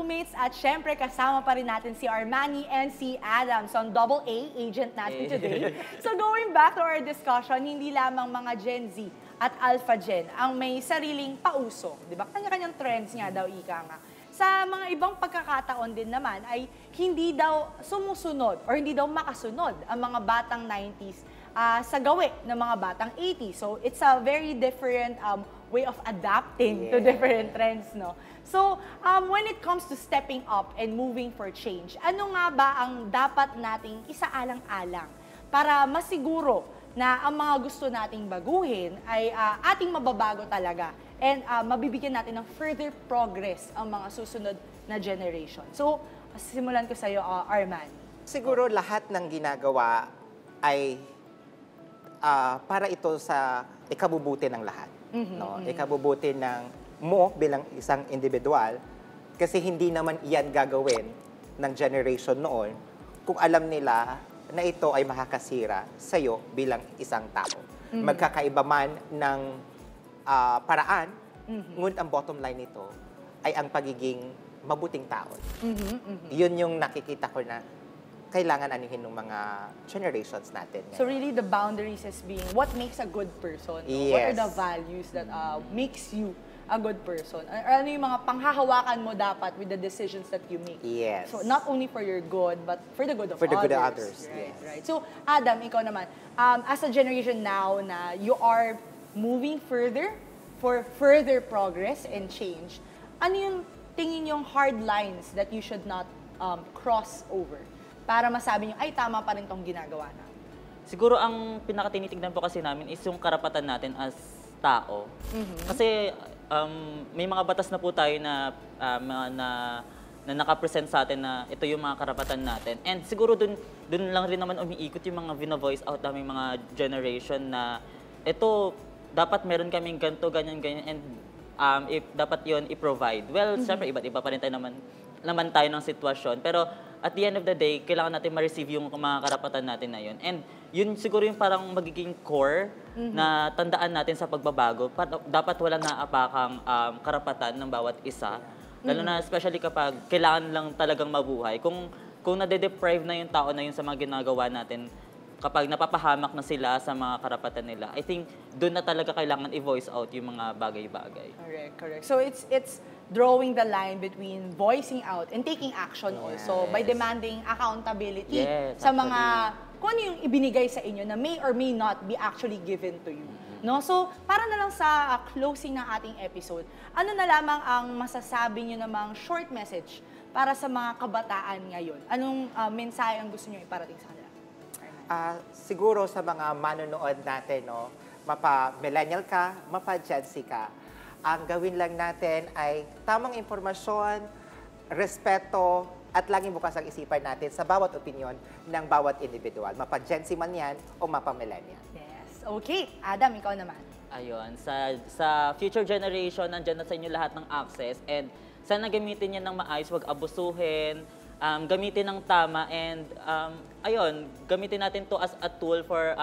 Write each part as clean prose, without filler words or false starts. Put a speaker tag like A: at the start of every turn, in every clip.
A: schoolmates at syempre kasama pa rin natin si Armani and si Adam. So, ang double A agent natin today. So, going back to our discussion, hindi lamang mga Gen Z at Alpha Gen ang may sariling pauso. Diba? Kanya-kanyang trends nga daw, ika nga. Sa mga ibang pagkakataon din naman ay hindi daw sumusunod or hindi daw makasunod ang mga batang 90s sa gawi ng mga batang 80s. So, it's a very different way of adapting to different trends, no? So, when it comes to stepping up and moving for change, ano nga ba ang dapat nating isaalang-alang para masiguro na ang mga gusto nating baguhin ay ating mababago talaga and mabibigyan natin ng further progress ang mga susunod na generation. So, simulan ko sa'yo, Arman.
B: Siguro lahat ng ginagawa ay para ito sa ikabubuti ng lahat. No? Ikabubuti ng mo bilang isang individual kasi hindi naman iyan gagawin ng generation noon kung alam nila na ito ay makakasira sa'yo bilang isang tao. Magkakaiba man ng paraan, ngunit ang bottom line nito ay ang pagiging mabuting tao. Yun yung nakikita ko na kailangan anihin ng mga generations natin.
A: So really the boundaries is being what makes a good person? No?
B: Yes.
A: What are the values that makes you a good person? Ano yung mga panghahawakan mo dapat with the decisions that you make?
B: Yes.
A: So not only for your good, but for the good of
B: for
A: others.
B: the good of others.
A: Right,
B: Yes.
A: right. So Adam, ikaw naman, as a generation now na you are moving further for further progress and change, ano yung tingin yung hard lines that you should not cross over para masabi nyo, ay tama pa rin tong ginagawa na?
C: Siguro ang pinakatinitignan po kasi namin is yung karapatan natin as tao. Kasi may mga batas na po tayo na nakapresent sa atin na ito yung mga karapatan natin. And siguro dun lang rin naman umiikot yung mga vina-voice out naming mga generation na ito, dapat meron kaming ganito, ganyan, and if dapat yon i-provide. Well, syempre, iba't iba pa rin tayo naman tayo ng sitwasyon. Pero at the end of the day, kailangan natin ma-receive yung mga karapatan natin na yun. And yun siguro yung parang magiging core na tandaan natin sa pagbabago. Dapat walang naapakang karapatan ng bawat isa. Lalo na especially kapag kailangan lang talagang mabuhay. Kung nade-deprive na yung tao na yun sa mga ginagawa natin, kapag napapahamak na sila sa mga karapatan nila, I think doon na talaga kailangan i-voice out yung mga bagay-bagay.
A: Correct. So it's drawing the line between voicing out and taking action also by demanding accountability sa mga kung ano yung ibinigay sa inyo na may or may not be actually given to you. No? So, para na lang sa closing ng ating episode, ano na lamang ang masasabi nyo namang short message para sa mga kabataan ngayon? Anong mensahe ang gusto nyo iparating sa kanila?
B: Siguro sa mga manonood natin, no, mapa-millennial ka, mapa-Gen Z ka, ang gawin lang natin ay tamang impormasyon, respeto, at laging bukas ang isipan natin sa bawat opinyon ng bawat individual. Mapa-Gen Z man yan o mapa-millennial.
A: Yes. Okay. Adam, ikaw naman.
C: Ayun, sa future generation, nandyan na sa inyo lahat ng access and sana gamitin niya ng maayos, wag abusuhin, gamitin ng tama and ayun, gamitin natin to as a tool for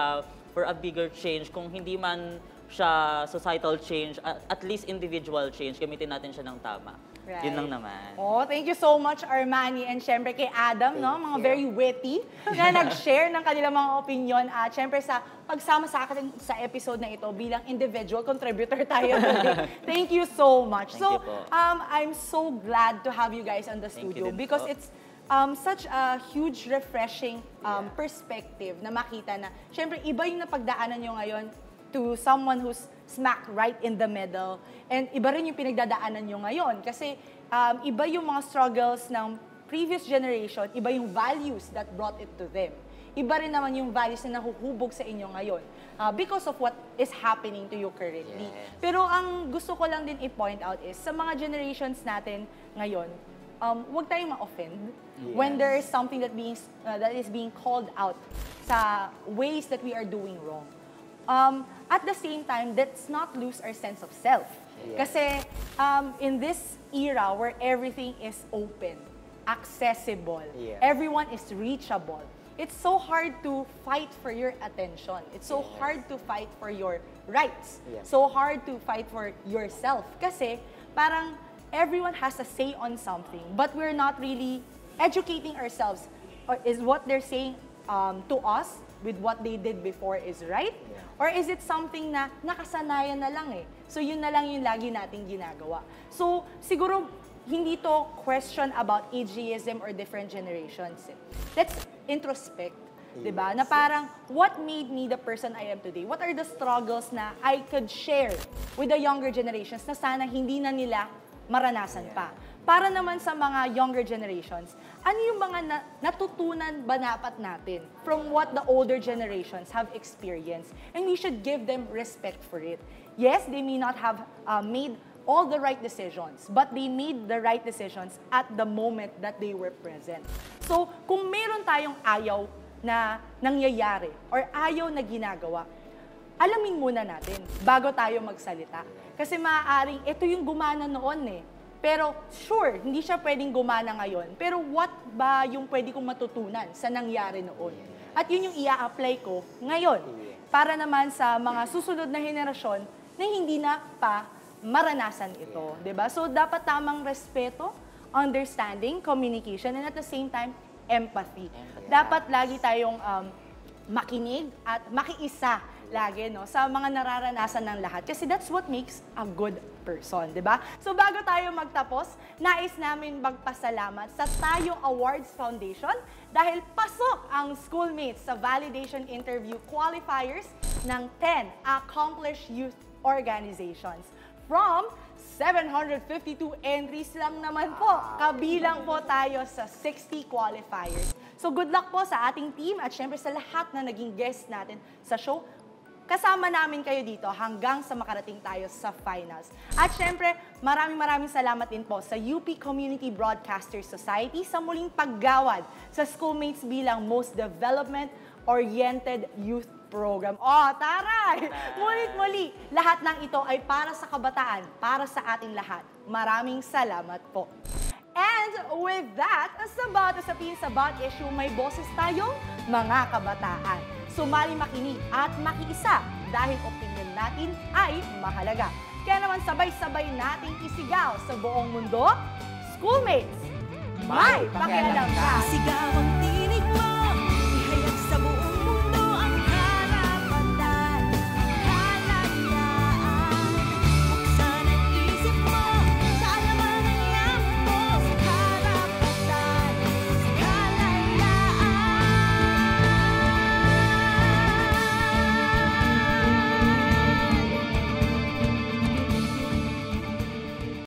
C: a bigger change. Kung hindi man siya societal change, at least individual change, gamitin natin siya ng tama.
A: Right.
C: Yun lang naman.
A: Oh, thank you so much, Armani, and syempre kay Adam, no, mga very witty na nag-share ng kanilang mga opinion at syempre sa pagsama sa akin sa episode na ito bilang individual contributor tayo today. Thank you so much.
C: Thank you po.
A: I'm so glad to have you guys on the studio because it's such a huge refreshing perspective na makita na syempre iba yung napagdaanan nyo ngayon to someone who's smack right in the middle. And iba rin yung pinagdadaanan nyo ngayon. Kasi iba yung mga struggles ng previous generation, iba yung values that brought it to them. Iba rin naman yung values na nahuhubog sa inyo ngayon because of what is happening to you currently.
C: Yes.
A: Pero ang gusto ko lang din i-point out is, sa mga generations natin ngayon, huwag tayong ma-offend when there is something that is being called out sa ways that we are doing wrong. At the same time, let's not lose our sense of self.
B: Yes.
A: Kasi in this era where everything is open, accessible, everyone is reachable, it's so hard to fight for your attention. It's so hard to fight for your rights. So hard to fight for yourself. Kasi parang everyone has a say on something, but we're not really educating ourselves. Or is what they're saying to us with what they did before is right? Or is it something na nakasanayan na lang eh? So yun na lang yung lagi nating ginagawa. So siguro hindi to question about ageism or different generations. Let's introspect. Diba? Na parang, what made me the person I am today? What are the struggles na I could share with the younger generations na sana hindi na nila maranasan pa? Para naman sa mga younger generations, ano yung mga natutunan ba dapat natin from what the older generations have experienced? And we should give them respect for it. Yes, they may not have made all the right decisions, but they made the right decisions at the moment that they were present. So, kung meron tayong ayaw na nangyayari or ayaw na ginagawa, alamin muna natin bago tayo magsalita. Kasi maaaring ito yung gumana noon eh. Pero sure, hindi siya pwedeng gumana ngayon. Pero what ba yung pwede kong matutunan sa nangyari noon? At yun yung ia-apply ko ngayon. Para naman sa mga susunod na henerasyon na hindi na pa maranasan ito. Diba? So dapat tamang respeto, understanding, communication, and at the same time, empathy. Dapat lagi tayong makinig at makiisa lagi sa mga nararanasan ng lahat. Kasi that's what makes a good person, di ba? So bago tayo magtapos, nais namin magpasalamat sa Tayo Awards Foundation dahil pasok ang schoolmates sa validation interview qualifiers ng 10 accomplished youth organizations. From 752 entries lang naman po. Kabilang po tayo sa 60 qualifiers. So good luck po sa ating team at syempre sa lahat na naging guest natin sa show. Kasama namin kayo dito hanggang sa makarating tayo sa finals. At syempre, maraming salamat din po sa UP Community Broadcasters Society sa muling paggawad sa schoolmates bilang Most Development-Oriented Youth Program. Oh, taray! Ngunit muli, lahat ng ito ay para sa kabataan, para sa ating lahat. Maraming salamat po. And with that, sa bawat usapin sa bawat issue, may boses tayong mga kabataan. Sumali, makinig at makiisa dahil opinion natin ay mahalaga. Kaya naman sabay-sabay nating isigaw sa buong mundo, schoolmates, may pakialam ka!
D: Sigaw ang